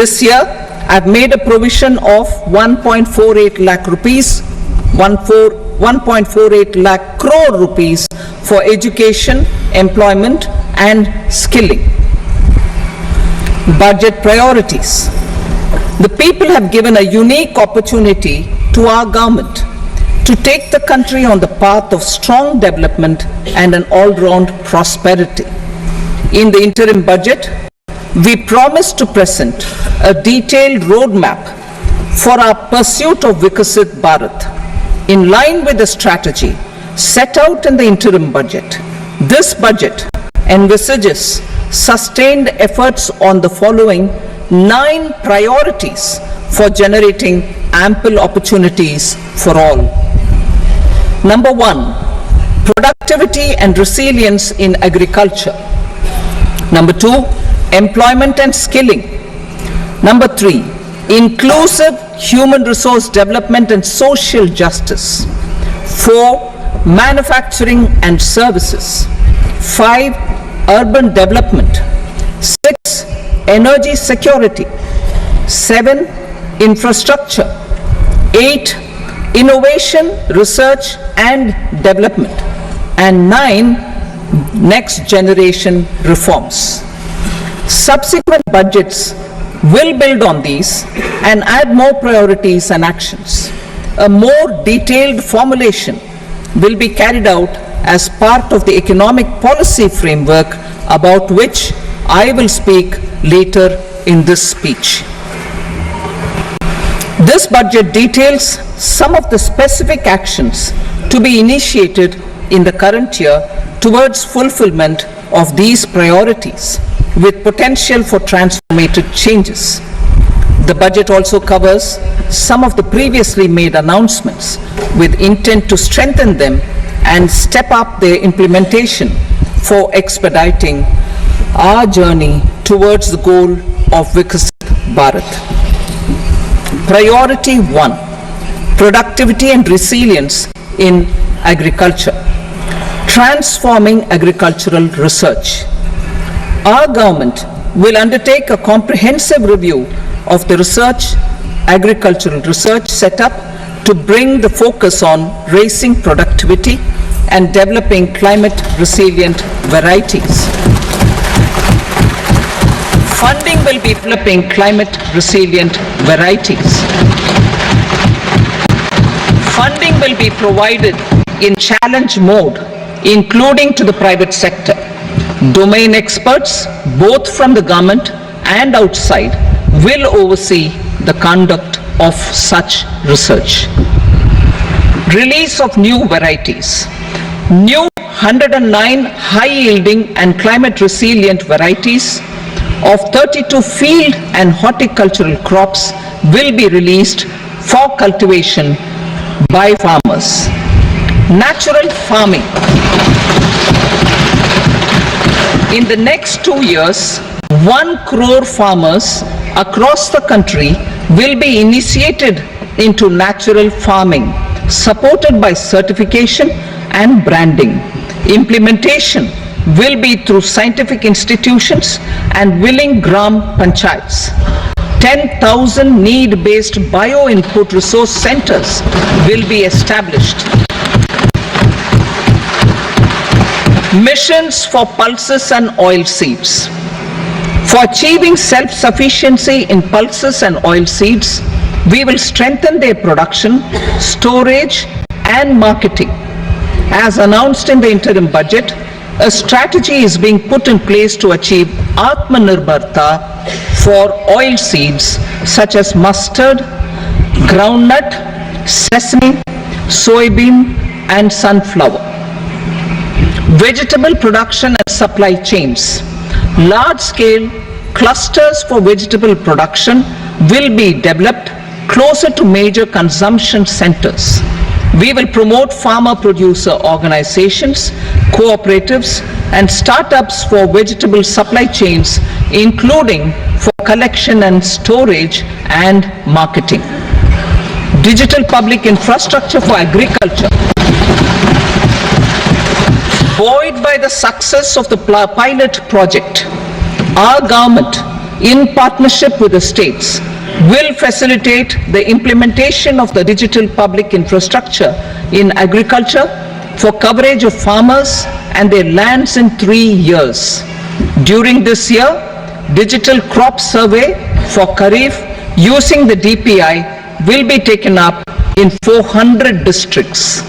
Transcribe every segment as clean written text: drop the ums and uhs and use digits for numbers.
This year, I've made a provision of 1.48 lakh rupees, 1.48 lakh crore rupees for education, employment and skilling. Budget priorities. The people have given a unique opportunity to our government to take the country on the path of strong development and an all-round prosperity. In the interim budget, we promise to present a detailed roadmap for our pursuit of Vikasit Bharat. In line with the strategy set out in the interim budget, this budget envisages sustained efforts on the following 9 priorities for generating ample opportunities for all. Number 1, productivity and resilience in agriculture. Number 2, employment and skilling. Number 3, inclusive human resource development and social justice. 4, manufacturing and services. 5, urban development. 6, energy security. 7, infrastructure. 8, innovation, research and development. And 9, next generation reforms. Subsequent budgets will build on these and add more priorities and actions. A more detailed formulation will be carried out as part of the economic policy framework about which I will speak later in this speech. This budget details some of the specific actions to be initiated in the current year towards fulfillment of these priorities with potential for transformative changes. The budget also covers some of the previously made announcements with intent to strengthen them and step up their implementation for expediting our journey towards the goal of Vikasit Bharat. Priority 1, productivity and resilience in agriculture. Transforming agricultural research. Our government will undertake a comprehensive review of the agricultural research setup to bring the focus on raising productivity and developing climate-resilient varieties. Funding will be developing climate-resilient varieties. Funding will be provided in challenge mode, including to the private sector. Domain experts, both from the government and outside, will oversee the conduct of such research. Release of new varieties. New 109 high-yielding and climate-resilient varieties of 32 field and horticultural crops will be released for cultivation by farmers. Natural farming. In the next 2 years, 1 crore farmers across the country will be initiated into natural farming, supported by certification and branding. Implementation will be through scientific institutions and willing gram panchayats. 10,000 need-based bio-input resource centers will be established. Missions for pulses and oil seeds. For achieving self-sufficiency in pulses and oil seeds, we will strengthen their production, storage and marketing. As announced in the interim budget, a strategy is being put in place to achieve Atmanirbharta for oil seeds such as mustard, groundnut, sesame, soybean and sunflower. Vegetable production and supply chains. Large-scale clusters for vegetable production will be developed closer to major consumption centers. We will promote farmer-producer organizations, cooperatives, and startups for vegetable supply chains, including for collection and storage and marketing. Digital public infrastructure for agriculture. Buoyed by the success of the pilot project, our government in partnership with the states, will facilitate the implementation of the digital public infrastructure in agriculture for coverage of farmers and their lands in 3 years. During this year, digital crop survey for Kharif using the DPI will be taken up in 400 districts.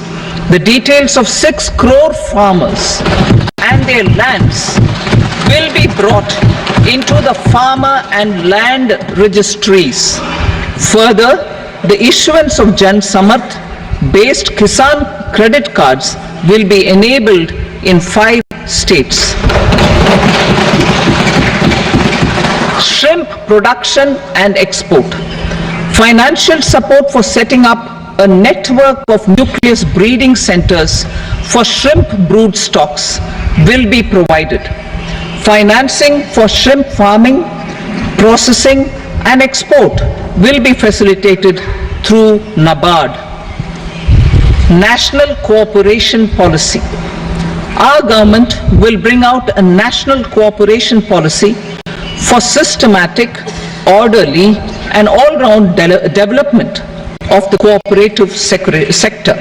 The details of 6 crore farmers and their lands will be brought into the farmer and land registries. Further, the issuance of Jan Samarth based Kisan credit cards will be enabled in 5 states. Shrimp production and export. Financial support for setting up a network of nucleus breeding centers for shrimp brood stocks will be provided. Financing for shrimp farming, processing and export will be facilitated through NABARD. National Cooperation Policy. Our government will bring out a national cooperation policy for systematic, orderly and all-round development of the cooperative sector,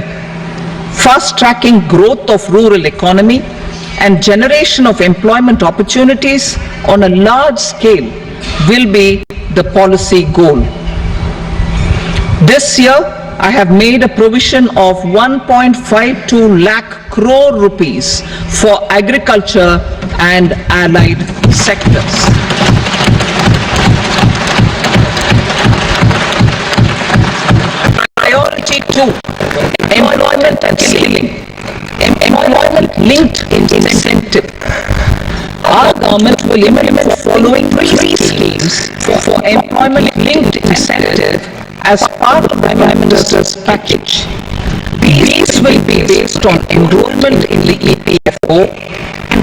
fast-tracking growth of rural economy and generation of employment opportunities on a large scale will be the policy goal. This year, I have made a provision of 1.52 lakh crore rupees for agriculture and allied sectors. Priority 2, employment and skilling. Employment-linked incentive. Our government will implement the following 3 schemes for employment-linked incentive as part of the Prime Minister's package. These will be based on enrollment in the EPFO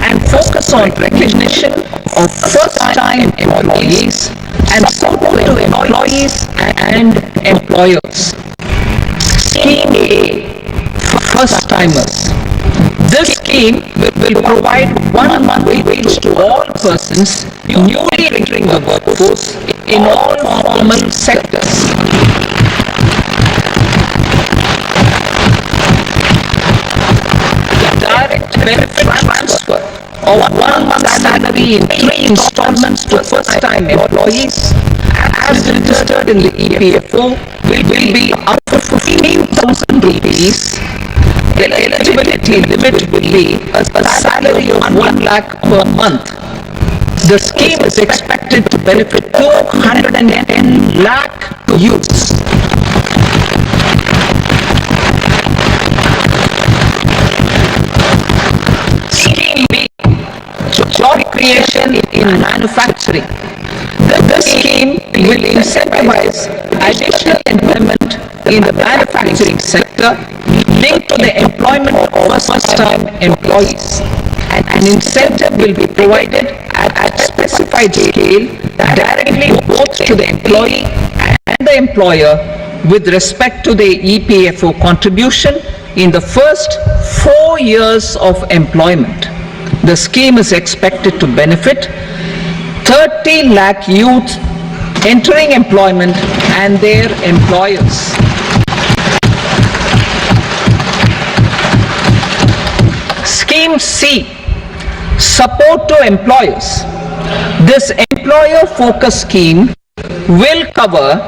and focus on recognition of first-time employees and support to employees and employers. Scheme A, first-timers. This scheme will provide 1 month wage to all persons newly entering the workforce in all formal sectors. Direct benefit transfer of 1 month's salary in 3 installments to first-time employees as registered in the EPFO will be up to 15,000 rupees. The eligibility limit will be a salary of 1 lakh per month. The scheme is expected to benefit 210 lakh youths. Scheme B, job creation in manufacturing. The scheme will incentivize additional employment in the manufacturing sector linked to the employment of first-time employees. An incentive will be provided at specified scale directly both to the employee and the employer with respect to the EPFO contribution in the first 4 years of employment. The scheme is expected to benefit 30 lakh youth entering employment and their employers. Scheme C, support to employers. This employer-focused scheme will cover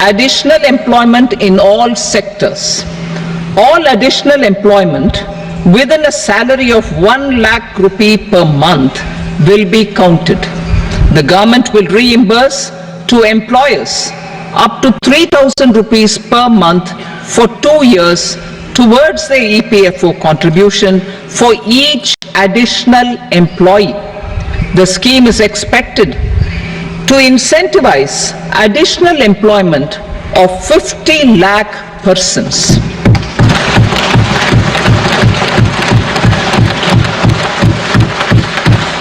additional employment in all sectors. All additional employment within a salary of 1 lakh rupee per month will be counted. The government will reimburse to employers up to 3,000 rupees per month for 2 years towards the EPFO contribution for each additional employee. The scheme is expected to incentivize additional employment of 50 lakh persons.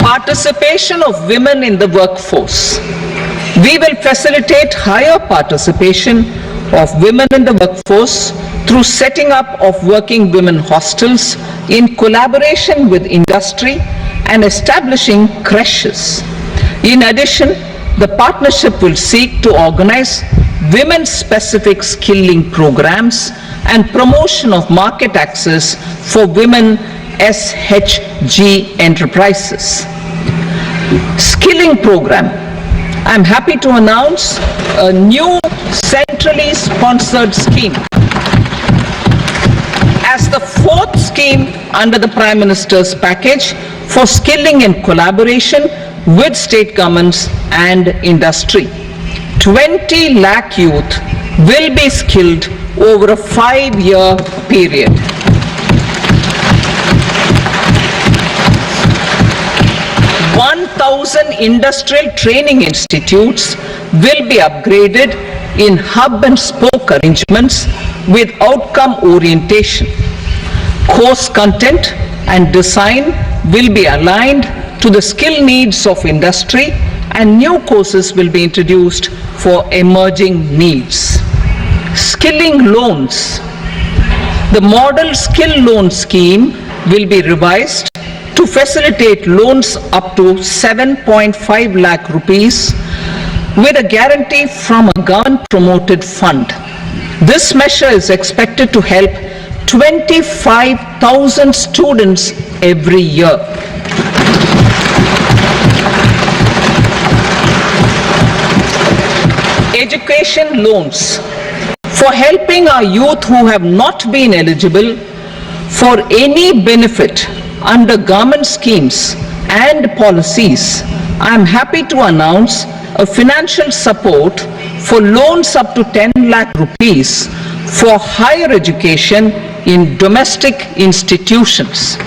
Participation of women in the workforce. We will facilitate higher participation of women in the workforce through setting up of working women hostels in collaboration with industry and establishing creches. In addition, The partnership will seek to organize women-specific skilling programs and promotion of market access for women SHG enterprises. Skilling program. I'm happy to announce a new centrally sponsored scheme as the fourth scheme under the Prime Minister's package for skilling in collaboration with state governments and industry. 20 lakh youth will be skilled over a 5-year period. Industrial training institutes will be upgraded in hub and spoke arrangements with outcome orientation. Course content and design will be aligned to the skill needs of industry, and new courses will be introduced for emerging needs. Skilling loans. The model skill loan scheme will be revised to facilitate loans up to 7.5 lakh rupees with a guarantee from a government-promoted fund. This measure is expected to help 25,000 students every year. Education loans. For helping our youth who have not been eligible for any benefit under government schemes and policies, I am happy to announce a financial support for loans up to 10 lakh rupees for higher education in domestic institutions.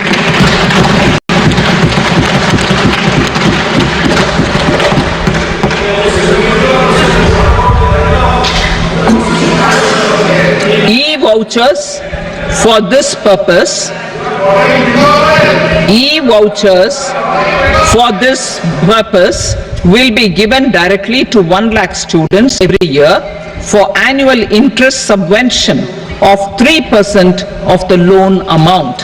E-vouchers for this purpose. E-vouchers for this purpose will be given directly to 1 lakh students every year for annual interest subvention of 3% of the loan amount.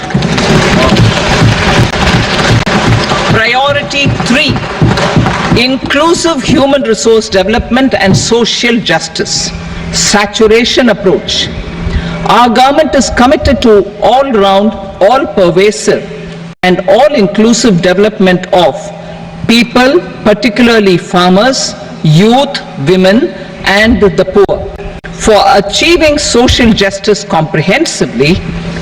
Priority 3, inclusive human resource development and social justice. Saturation approach. Our government is committed to all-round, all-pervasive and all-inclusive development of people, particularly farmers, youth, women and the poor. For achieving social justice comprehensively,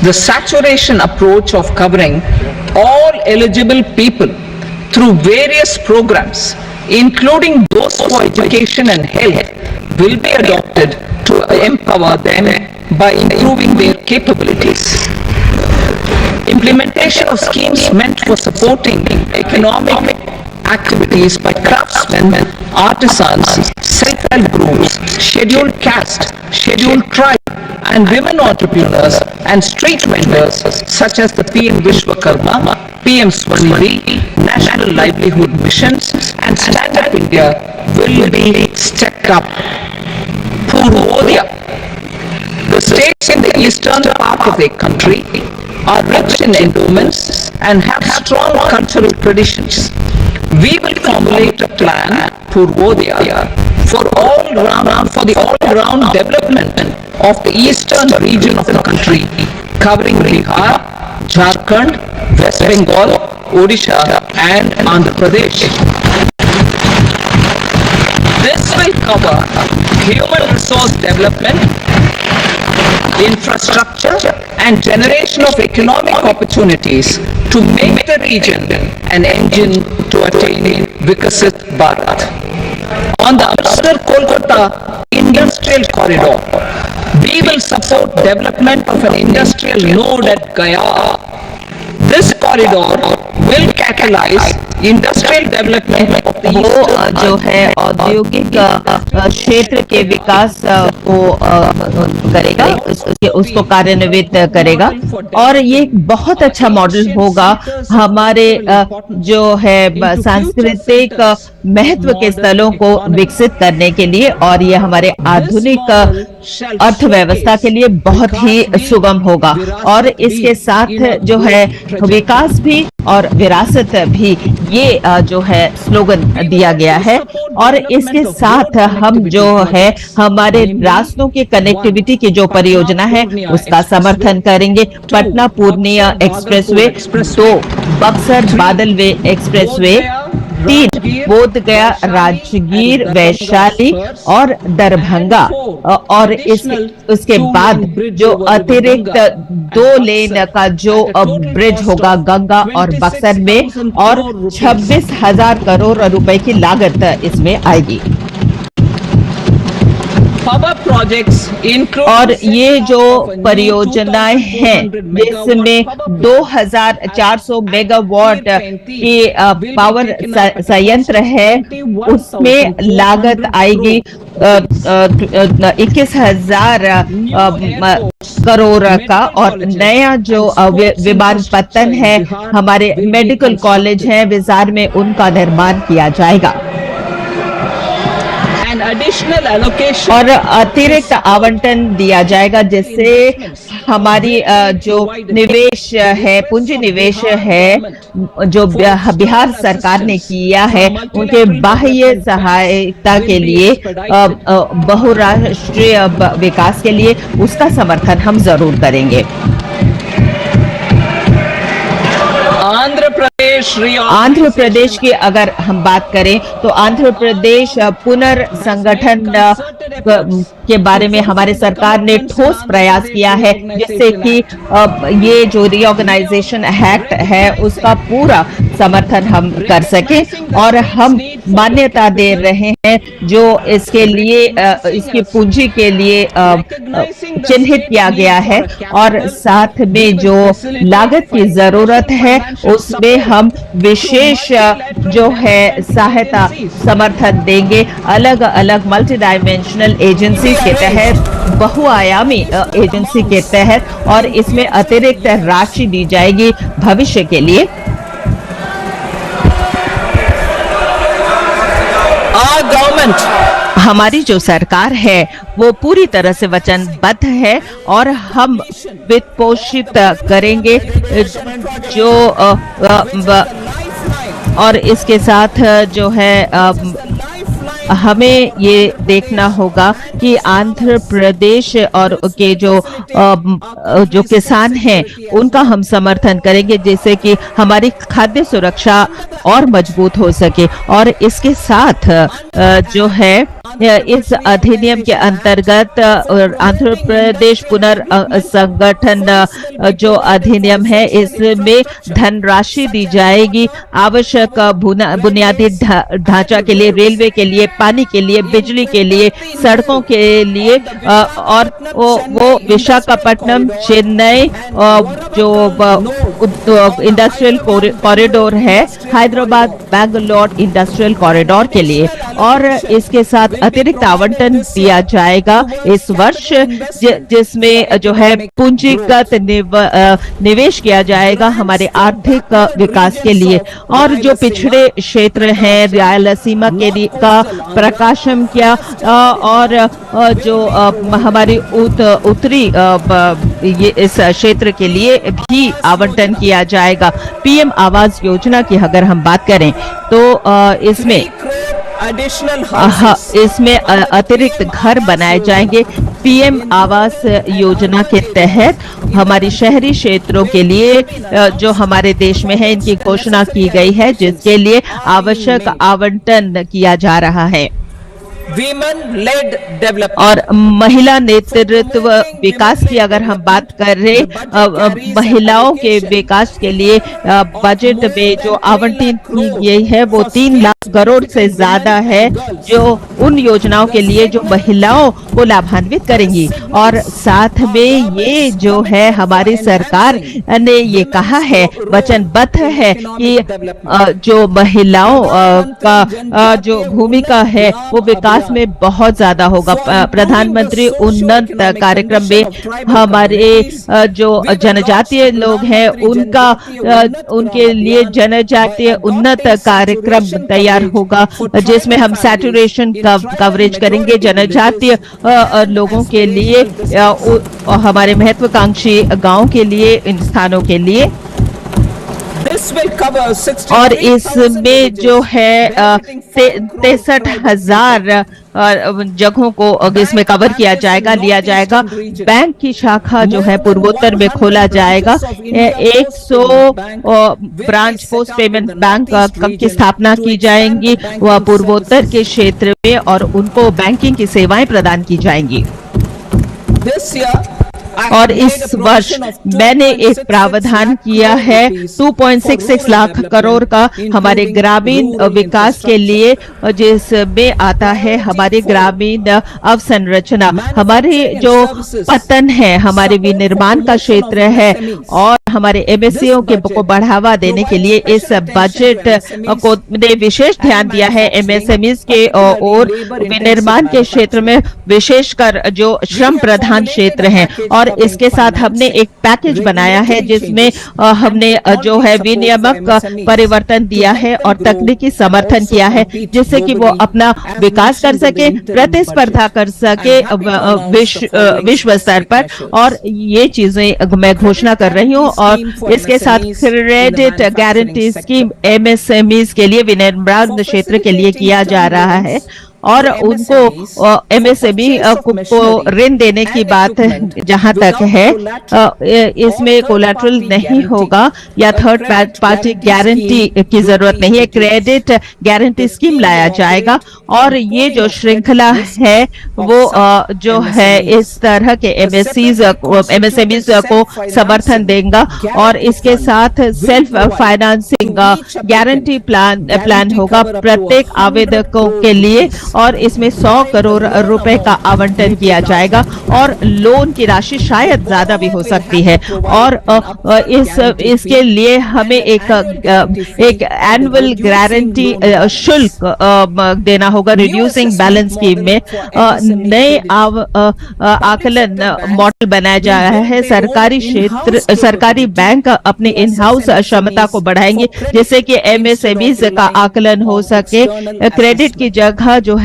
the saturation approach of covering all eligible people through various programs, including those for education and health, will be adopted to empower them by improving their capabilities. Implementation of schemes meant for supporting economic activities by craftsmen, artisans, self-help groups, scheduled caste, scheduled tribe, and women entrepreneurs and street vendors such as the PM Vishwakarma, PM Swanithi, National Livelihood Missions, and Stand Up India will be stepped up. Purvodaya. The states in the eastern part of the country are rich in endowments and have strong cultural traditions. We will formulate a plan, Purvodaya, for the all-round development of the eastern region of the country, covering Bihar, Jharkhand, West Bengal, Odisha, and Andhra Pradesh. This will cover human resource development, infrastructure, and generation of economic opportunities to make the region an engine to attain Vikasit Bharat. On the Amritsar-Kolkata Industrial Corridor, we will support development of an industrial node at Gaya. This corridor will catalyze industrial development वो जो है औद्योगिक क्षेत्र के विकास को करेगा, उसको कार्यान्वित करेगा और ये बहुत अच्छा मॉडल होगा हमारे जो है सांस्कृतिक महत्व के स्थलों को विकसित करने के लिए और ये हमारे आधुनिक अर्थव्यवस्था के लिए बहुत ही सुगम होगा। और इसके साथ जो है विकास भी और विरासत भी, ये जो है स्लोगन दिया गया है। और इसके साथ हम जो है हमारे रास्तों के कनेक्टिविटी की जो परियोजना है उसका समर्थन करेंगे। पटना पूर्णिया एक्सप्रेसवे, 2 बक्सर बादलवे एक्सप्रेसवे, 3 बोध गया राजगीर वैशाली और दरभंगा। और उसके बाद जो अतिरिक्त 2 लेन का जो ब्रिज होगा गंगा और बक्सर में, और 26,000 करोड़ रुपए की लागत इसमें आएगी। और ये जो परियोजनाएं हैं जिसमें 2,400 मेगावाट की पावर संयंत्र है, उसमें लागत आएगी 21,000 करोड़ का। और नया जो विमानपत्तन है, हमारे मेडिकल कॉलेज है विजार में, उनका निर्माण किया जाएगा। और अतिरिक्त आवंटन दिया जाएगा जिससे हमारी जो निवेश है, पूंजी निवेश है जो बिहार सरकार ने किया है, उनके बाह्य सहायता के लिए, बहुराष्ट्रीय विकास के लिए, उसका समर्थन हम जरूर करेंगे। आंध्र प्रदेश की अगर हम बात करें तो आंध्र प्रदेश पुनर्संगठन के बारे में हमारे सरकार ने ठोस प्रयास किया है, जिससे कि ये जो रीऑर्गेनाइजेशन एक्ट है उसका पूरा समर्थन हम कर सके। और हम मान्यता दे रहे हैं जो इसके लिए इसकी पूंजी के लिए चिन्हित किया गया है। और साथ में जो लागत की जरूरत है उसमें हम विशेष जो है सहायता समर्थन देंगे। अलग अलग मल्टी डायमेंशनल एजेंसी के तहत, बहुआयामी एजेंसी के तहत, और इसमें अतिरिक्त राशि दी जाएगी भविष्य के लिए। हमारी जो सरकार है वो पूरी तरह से वचनबद्ध है और हम वित्त पोषित करेंगे जो और इसके साथ जो है हमें ये देखना होगा कि आंध्र प्रदेश और के जो किसान हैं उनका हम समर्थन करेंगे, जिससे कि हमारी खाद्य सुरक्षा और मजबूत हो सके। और इसके साथ जो है इस अधिनियम के अंतर्गत आंध्र प्रदेश पुनर्संगठन जो अधिनियम है, इसमें धनराशि दी जाएगी आवश्यक बुनियादी ढांचा के लिए, रेलवे के लिए, पानी के लिए, बिजली के लिए, सड़कों के लिए। और वो विशाखापट्टनम, चेन्नई जो इंडस्ट्रियल कॉरिडोर है, हैदराबाद बेंगलोर इंडस्ट्रियल कॉरिडोर के लिए। और इसके साथ अतिरिक्त आवंटन दिया जाएगा इस वर्ष, जिसमें जो है पूंजीगत निवेश किया जाएगा हमारे आर्थिक विकास के लिए। और जो पिछड़े क्षेत्र हैं, रायलसीमा के लिए का प्रकाशम किया, और जो हमारी उत्तरी ये इस क्षेत्र के लिए भी आवंटन किया जाएगा। पीएम आवास योजना की अगर हम बात करें तो इसमें अतिरिक्त घर बनाए जाएंगे। पीएम आवास योजना के तहत हमारी शहरी क्षेत्रों के लिए जो हमारे देश में है, इनकी घोषणा की गई है, जिसके लिए आवश्यक आवंटन किया जा रहा है। और महिला नेतृत्व विकास की अगर हम बात कर रहे, महिलाओं के विकास के लिए बजट में जो आवंटित की गई है वो 3 लाख करोड़ से ज्यादा है, जो उन योजनाओं के लिए जो महिलाओं को लाभान्वित करेंगी। और साथ में ये जो है हमारी सरकार ने ये कहा है, वचनबद्ध है कि जो महिलाओं का जो भूमिका है वो विकास में बहुत ज्यादा होगा। प्रधानमंत्री उन्नत कार्यक्रम में हमारे जो जनजातीय लोग हैं उनके लिए जनजातीय उन्नत कार्यक्रम तैयार होगा जिसमें हम सैचुरेशन कवरेज करेंगे जनजातीय लोगों के लिए, हमारे महत्वाकांक्षी गांव के लिए, इन स्थानों के लिए। और इसमें जो है 63,000 जगहों को इसमें कवर किया जाएगा, लिया जाएगा। बैंक की शाखा जो है पूर्वोत्तर में खोला जाएगा। 100 ब्रांच पोस्ट पेमेंट बैंक की स्थापना की जाएंगी वह पूर्वोत्तर के क्षेत्र में, और उनको बैंकिंग की सेवाएं प्रदान की जाएंगी। और इस वर्ष मैंने एक प्रावधान किया है 2.66 लाख करोड़ का हमारे ग्रामीण विकास के लिए, जिसमें आता है हमारी ग्रामीण अवसंरचना, हमारे जो पतन है, हमारे विनिर्माण का क्षेत्र है, और हमारे एमएसएमई को बढ़ावा देने के लिए इस बजट को ने विशेष ध्यान दिया है एमएसएमई के और विनिर्माण के क्षेत्र में, विशेषकर जो श्रम प्रधान क्षेत्र हैं। और इसके साथ हमने एक पैकेज बनाया है जिसमें हमने जो है विनियामक परिवर्तन दिया है और तकनीकी समर्थन किया है, जिससे कि वो अपना विकास कर सके, प्रतिस्पर्धा कर सके विश्व स्तर पर। और ये चीजें मैं घोषणा कर रही हूँ। और इसके साथ क्रेडिट गारंटी स्कीम एमएसएमईज के लिए, विनिर्माण क्षेत्र के लिए किया जा रहा है, और उनको एमएसएमई को ऋण देने की बात जहां तक है, इसमें कोलैटरल नहीं होगा या थर्ड पार्टी गारंटी की जरूरत नहीं है, क्रेडिट गारंटी स्कीम लाया जाएगा। और ये जो श्रृंखला है वो जो है इस तरह के एमएसएमई को समर्थन देगा। और इसके साथ सेल्फ फाइनेंसिंग गारंटी प्लान होगा प्रत्येक आवेदकों के लिए, और इसमें 100 करोड़ रुपए का आवंटन किया जाएगा, और लोन की राशि शायद ज्यादा भी हो सकती है। और इसके लिए हमें एक एनुअल गारंटी शुल्क देना होगा रिड्यूसिंग बैलेंस स्कीम में। नए आकलन मॉडल बनाया जा रहा है। सरकारी बैंक अपने इन हाउस क्षमता को बढ़ाएंगे, जिससे कि एमएसएमईज का आकलन हो सके। क्रेडिट की जगह जो है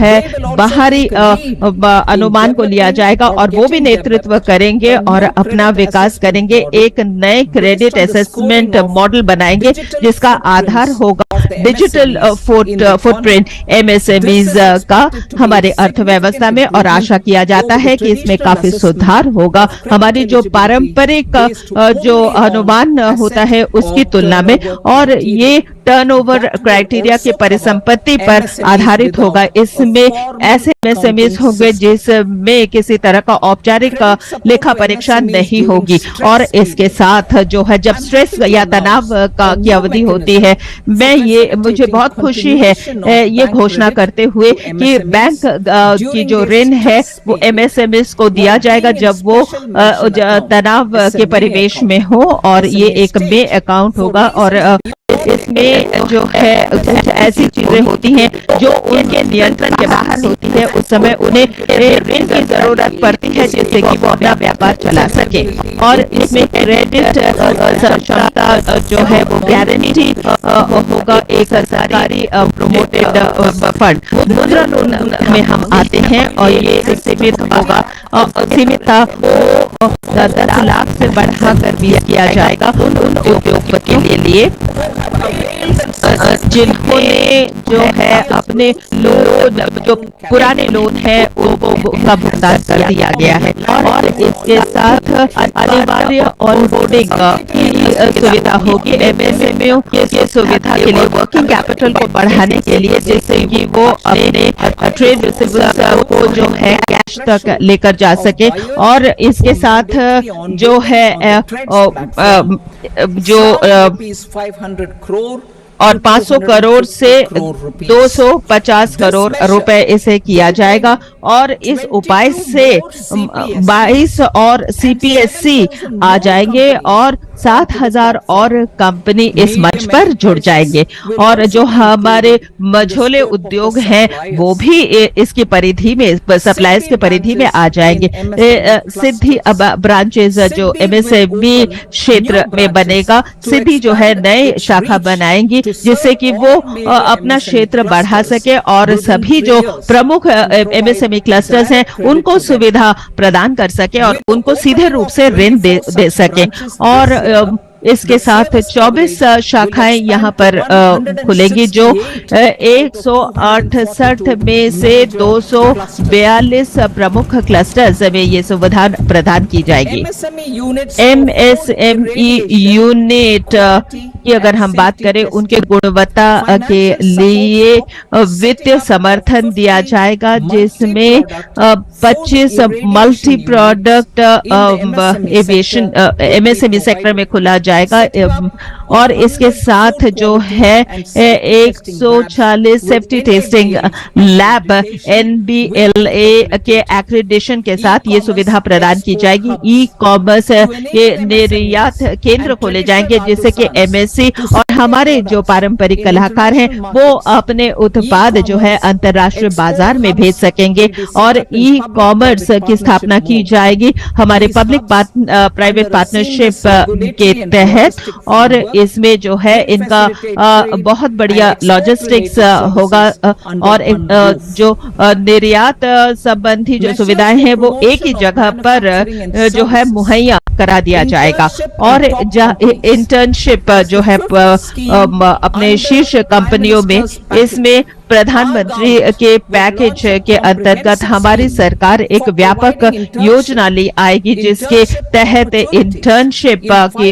बाहरी अनुमान को लिया जाएगा, और वो भी नेतृत्व करेंगे और अपना विकास करेंगे। एक नए क्रेडिट असेसमेंट मॉडल बनाएंगे जिसका आधार होगा डिजिटल फुटप्रिंट एमएसएमईज का हमारे अर्थव्यवस्था में, और आशा किया जाता है कि इसमें काफी सुधार होगा हमारी जो पारंपरिक जो अनुमान होता है उसकी तुलना में। और ये टर्नओवर क्राइटेरिया के परिसंपत्ति पर आधारित होगा। इसमें ऐसे एमएसएमईज होंगे जिसमें किसी तरह का औपचारिक लेखा परीक्षा नहीं होगी। और इसके साथ जो है जब स्ट्रेस या तनाव की अवधि होती है, मुझे बहुत खुशी है ये घोषणा करते हुए कि बैंक की जो ऋण है वो एमएसएमईज को दिया जाएगा जब वो तनाव के परिवेश में हो, और ये एक में अकाउंट होगा। और इसमें जो है कुछ ऐसी चीजें होती हैं जो उनके नियंत्रण के बाहर होती है, उस समय उन्हें ऋण की जरूरत पड़ती है जिससे कि वो अपना व्यापार चला सके। और इसमें क्रेडिट क्षमता जो है वो गारंटी होगा एक सरकारी प्रोमोटेड फंड। मुद्रा लोन में हम आते हैं, और ये सीमित होगा, सीमित था वो 10 लाख से बढ़ाकर 20 किया जाएगा उन उद्योगपतियों के लिए जिन्होंने जो है अपने लोन, जो पुराने लोन है उनका भुगतान कर दिया गया है। और इसके साथ अनिवार्य ऑनबोर्डिंग की सुविधा होगी एमएसएमई की सुविधा के लिए, वर्किंग कैपिटल को बढ़ाने के लिए, जिससे कि वो अपने ट्रेड रिसीवेबल्स को जो है कैश तक लेकर जा सके। और इसके साथ जो है जो 500 करोड़ से 250 करोड़ रुपए इसे किया जाएगा। और इस उपाय से 22 और सीपीएससी आ जाएंगे, और 7,000 और कंपनी इस मंच पर जुड़ जाएंगे और जो हमारे मझोले उद्योग हैं वो भी इसकी परिधि में, सप्लायर्स के परिधि में आ जाएंगे। सिद्धि अब ब्रांचेस जो एमएसएमई क्षेत्र में बनेगा, सिद्धि जो है नए शाखा बनाएंगी जिससे कि वो अपना क्षेत्र बढ़ा सके और सभी जो प्रमुख एमएसएमई क्लस्टर्स हैं उनको सुविधा प्रदान कर सके और उनको सीधे रूप से ऋण दे सके। और इसके साथ 24 शाखाएं यहाँ पर खुलेंगी जो 168 में से 242 प्रमुख क्लस्टर्स में ये सुविधा प्रदान की जाएगी। एमएसएमई यूनिट की अगर हम बात करें, उनके गुणवत्ता के लिए वित्तीय समर्थन दिया जाएगा जिसमें 25 multi product aviation MSME sector में खुला जाएगा और इसके साथ जो है 140 सेफ्टी टेस्टिंग लैब एनबीएलए के एक्रेडिटेशन के साथ ये सुविधा प्रदान की जाएगी। ई कॉमर्स के निर्यात केंद्र खोले जाएंगे जिससे कि एमएससी और हमारे जो पारंपरिक कलाकार हैं वो अपने उत्पाद जो है अंतर्राष्ट्रीय बाजार में भेज सकेंगे और ई कॉमर्स की स्थापना की जाएगी हमारे पब्लिक प्राइवेट पार्टनरशिप के तहत और इसमें जो है इनका बहुत बढ़िया लॉजिस्टिक्स होगा और जो निर्यात संबंधी जो सुविधाएं हैं वो एक ही जगह पर जो है मुहैया करा दिया जाएगा। और इंटर्नशिप जो है अपने शीर्ष कंपनियों में, इसमें प्रधानमंत्री के पैकेज के अंतर्गत हमारी सरकार एक व्यापक योजना ले आएगी जिसके तहत इंटर्नशिप की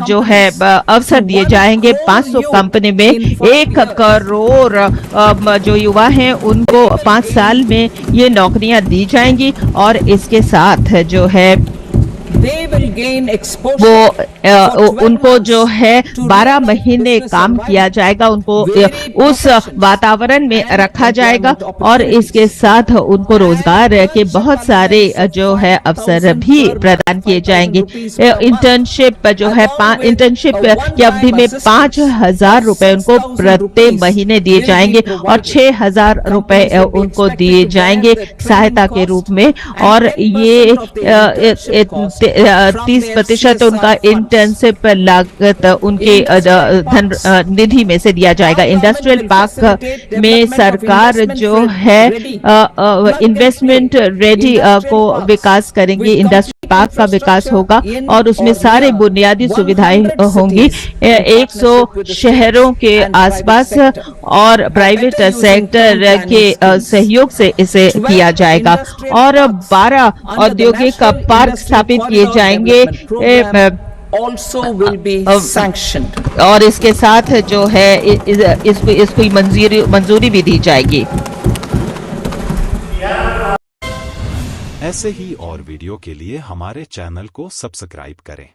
जो है अवसर दिए जाएंगे। 500 कंपनी में 1 करोड़ जो युवा हैं उनको 5 साल में ये नौकरियां दी जाएंगी और इसके साथ जो है वो उनको जो है 12 महीने काम किया जाएगा, उनको उस वातावरण में रखा जाएगा और इसके साथ उनको रोजगार के बहुत सारे जो है अवसर भी प्रदान किए जाएंगे। इंटर्नशिप जो है इंटर्नशिप की अवधि में 5,000 रुपए उनको प्रति महीने दिए जाएंगे और 6,000 रुपए उनको दिए जाएंगे सहायता के रूप में और ये 30% उनका इंटर्नशिप लागत उनके धन निधि में से दिया जाएगा। इंडस्ट्रियल पार्क में सरकार जो है इन्वेस्टमेंट रेडी को विकास करेंगे। इंडस्ट्रियल पार्क का विकास होगा और उसमें सारे बुनियादी सुविधाएं होंगी। 100 शहरों के आसपास और प्राइवेट सेक्टर के सहयोग से इसे किया जाएगा और 12 औद्योगिक पार्क स्थापित किए जाएंगे also will be sanctioned और इसके साथ जो है इसको मंजूरी भी दी जाएगी। ऐसे ही और वीडियो के लिए हमारे चैनल को सब्सक्राइब करें।